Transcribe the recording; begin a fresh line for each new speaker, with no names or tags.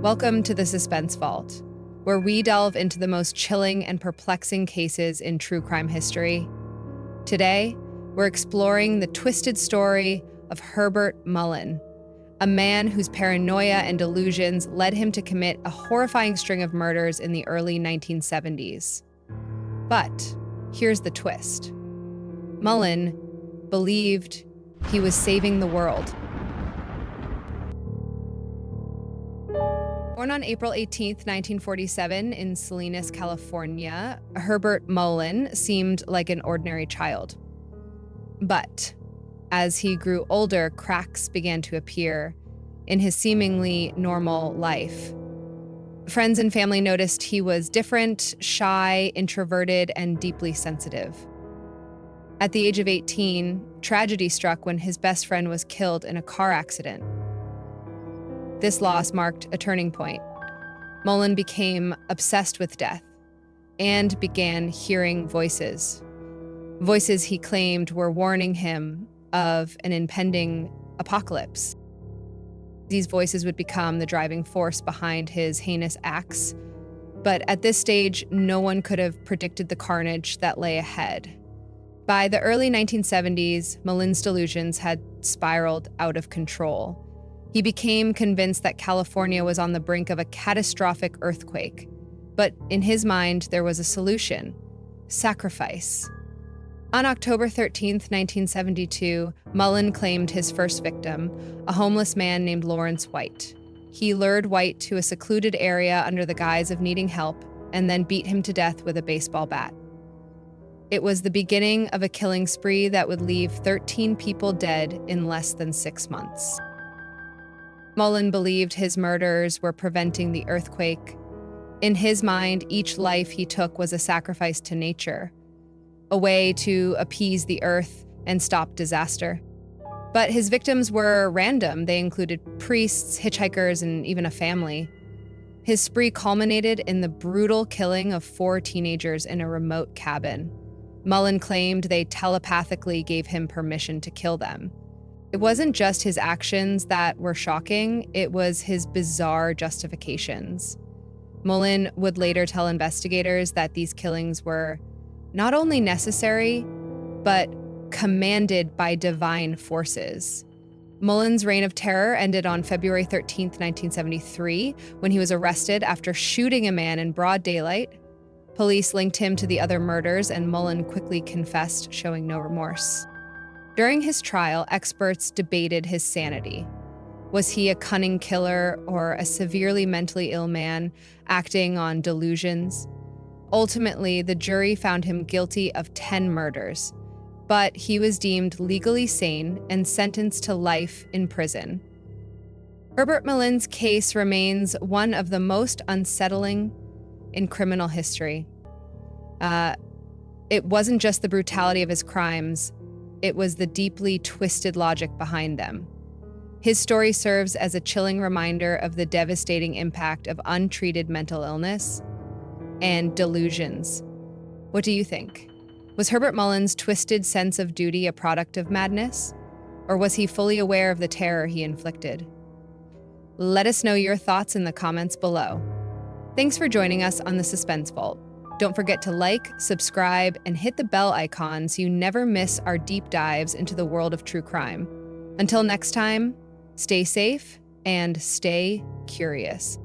Welcome to the Suspense Vault, where we delve into the most chilling and perplexing cases in true crime history. Today, we're exploring the twisted story of Herbert Mullin, a man whose paranoia and delusions led him to commit a horrifying string of murders in the early 1970s. But here's the twist. Mullin believed he was saving the world. Born on April 18, 1947, in Salinas, California, Herbert Mullin seemed like an ordinary child. But as he grew older, cracks began to appear in his seemingly normal life. Friends and family noticed he was different, shy, introverted, and deeply sensitive. At the age of 18, tragedy struck when his best friend was killed in a car accident. This loss marked a turning point. Mullin became obsessed with death and began hearing voices. Voices he claimed were warning him of an impending apocalypse. These voices would become the driving force behind his heinous acts. But at this stage, no one could have predicted the carnage that lay ahead. By the early 1970s, Mullin's delusions had spiraled out of control. He became convinced that California was on the brink of a catastrophic earthquake. But in his mind, there was a solution: sacrifice. On October 13, 1972, Mullin claimed his first victim, a homeless man named Lawrence White. He lured White to a secluded area under the guise of needing help and then beat him to death with a baseball bat. It was the beginning of a killing spree that would leave 13 people dead in less than 6 months. Mullin believed his murders were preventing the earthquake. In his mind, each life he took was a sacrifice to nature, a way to appease the earth and stop disaster. But his victims were random. They included priests, hitchhikers, and even a family. His spree culminated in the brutal killing of 4 teenagers in a remote cabin. Mullin claimed they telepathically gave him permission to kill them. It wasn't just his actions that were shocking, it was his bizarre justifications. Mullin would later tell investigators that these killings were not only necessary, but commanded by divine forces. Mullin's reign of terror ended on February 13, 1973, when he was arrested after shooting a man in broad daylight. Police linked him to the other murders, and Mullin quickly confessed, showing no remorse. During his trial, experts debated his sanity. Was he a cunning killer or a severely mentally ill man acting on delusions? Ultimately, the jury found him guilty of 10 murders, but he was deemed legally sane and sentenced to life in prison. Herbert Mullin's case remains one of the most unsettling in criminal history. It wasn't just the brutality of his crimes, it was the deeply twisted logic behind them. His story serves as a chilling reminder of the devastating impact of untreated mental illness and delusions. What do you think? Was Herbert Mullin's twisted sense of duty a product of madness? Or was he fully aware of the terror he inflicted? Let us know your thoughts in the comments below. Thanks for joining us on the Suspense Vault. Don't forget to like, subscribe, and hit the bell icon so you never miss our deep dives into the world of true crime. Until next time, stay safe and stay curious.